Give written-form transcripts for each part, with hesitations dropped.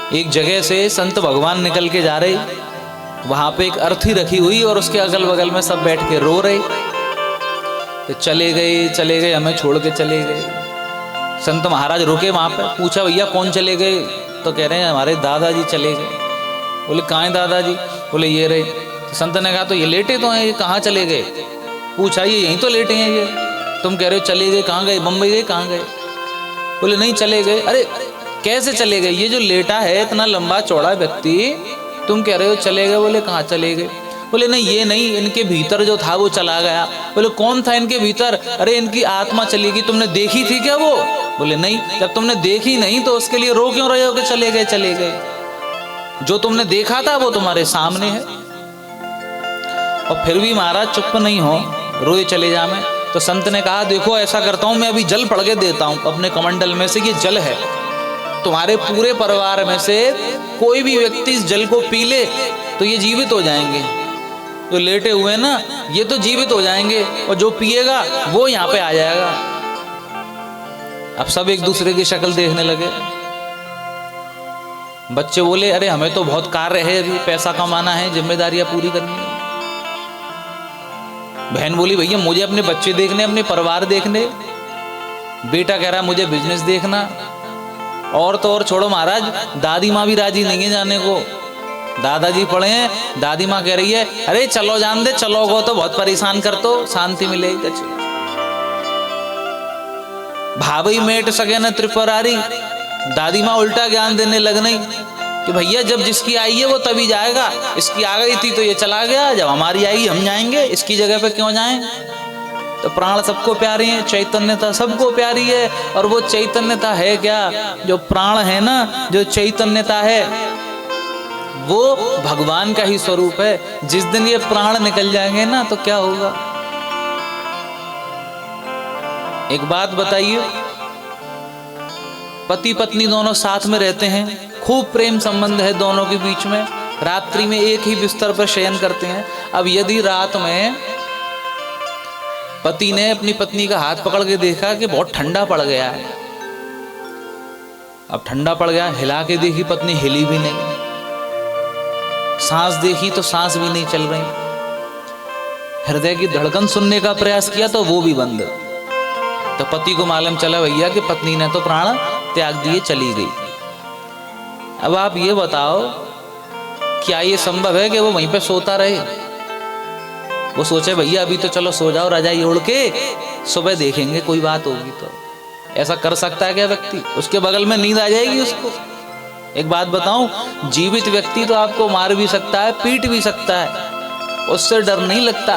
एक जगह से संत भगवान निकल के जा रहे, वहां पे एक अर्थी रखी हुई और उसके अगल बगल में सब बैठ के रो रहे। तो चले गए, हमें छोड़ के चले गए। संत महाराज रुके वहां पे, पूछा भैया कौन चले गए? तो कह रहे हैं हमारे दादाजी चले गए। बोले कहाँ है दादाजी? बोले ये रहे। तो संत ने कहा तो ये लेटे तो हैं, ये कहाँ चले गए? पूछा ये यहीं तो लेटे हैं ये, तुम कह रहे हो चले गए, कहाँ गए? बम्बई गए, कहाँ गए? बोले नहीं चले गए। अरे कैसे चले गए? ये जो लेटा है इतना लंबा चौड़ा व्यक्ति, तुम कह रहे हो चले गए। बोले कहाँ चले गए? बोले नहीं ये नहीं, इनके भीतर जो था वो चला गया। बोले कौन था इनके भीतर? अरे इनकी आत्मा चली गई, तुमने देखी थी क्या वो? बोले नहीं। जब तुमने देखी नहीं तो उसके लिए रो क्यों रहे हो कि चले गए चले गए? जो तुमने देखा था वो तुम्हारे सामने है। और फिर भी महाराज चुप नहीं हो, रोए चले जा में। तो संत ने कहा देखो ऐसा करता हूं, मैं अभी जल पड़ के देता हूं अपने कमंडल में से, ये जल है, तुम्हारे पूरे परिवार में से कोई भी व्यक्ति इस जल को पी ले तो ये जीवित हो जाएंगे। जो लेटे हुए ना ये तो जीवित हो जाएंगे, और जो पिएगा वो यहाँ पे आ जाएगा। अब सब एक दूसरे की शक्ल देखने लगे। बच्चे बोले अरे हमें तो बहुत कार्य है, अभी पैसा कमाना है, जिम्मेदारियां पूरी करनी है। बहन बोली भैया मुझे अपने बच्चे देखने, अपने परिवार देखने। बेटा कह रहा है मुझे बिजनेस देखना। और तो और छोड़ो महाराज, दादी माँ भी राजी नहीं है जाने को। दादाजी पड़े हैं, दादी माँ कह रही है अरे चलो जान दे, चलोगो तो बहुत परेशान कर, तो शांति मिलेगी। भाभी मेट सके न त्रिपुरारी, दादी माँ उल्टा ज्ञान देने लग नहीं कि भैया जब जिसकी आई है वो तभी जाएगा, इसकी आ गई थी तो ये चला गया, जब हमारी आएगी हम जाएंगे, इसकी जगह पे क्यों जाएं? तो प्राण सबको प्यारे हैं, चैतन्यता सबको प्यारी है। और वो चैतन्यता है क्या? जो प्राण है ना, जो चैतन्यता है वो भगवान का ही स्वरूप है। जिस दिन ये प्राण निकल जाएंगे ना तो क्या होगा? एक बात बताइए, पति पत्नी दोनों साथ में रहते हैं, खूब प्रेम संबंध है दोनों के बीच में, रात्रि में एक ही बिस्तर पर शयन करते हैं। अब यदि रात में पति ने अपनी पत्नी का हाथ पकड़ के देखा कि बहुत ठंडा पड़ गया है, अब ठंडा पड़ गया, हिला के देखी पत्नी, हिली भी नहीं। सांस देखी तो सांस भी नहीं चल रही। हृदय की धड़कन सुनने का प्रयास किया तो वो भी बंद। तो पति को मालूम चला भैया कि पत्नी ने तो प्राण त्याग दिए, चली गई। अब आप ये बताओ क्या ये संभव है कि वो वहीं पे सोता रहे? वो सोचे भैया अभी तो चलो सो जाओ रजाई ओढ़ के, सुबह देखेंगे कोई बात होगी तो। ऐसा कर सकता है क्या व्यक्ति? उसके बगल में नींद आ जाएगी उसको। एक बात बताऊं, जीवित व्यक्ति तो आपको मार भी सकता है, पीट भी सकता है, उससे डर नहीं लगता।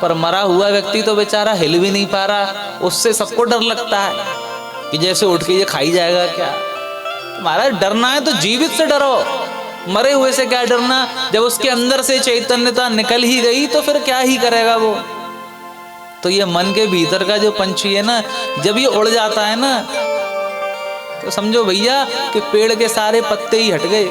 पर मरा हुआ व्यक्ति तो बेचारा हिल भी नहीं पा रहा, उससे सबको डर लगता है कि जैसे उठ के ये खाई जाएगा क्या। महाराज डरना है तो जीवित से डरो, मरे हुए से क्या डरना? जब उसके अंदर से चैतन्यता निकल ही गई तो फिर क्या ही करेगा वो। तो ये मन के भीतर का जो पंछी है ना, जब ये उड़ जाता है ना तो समझो भैया कि पेड़ के सारे पत्ते ही हट गए।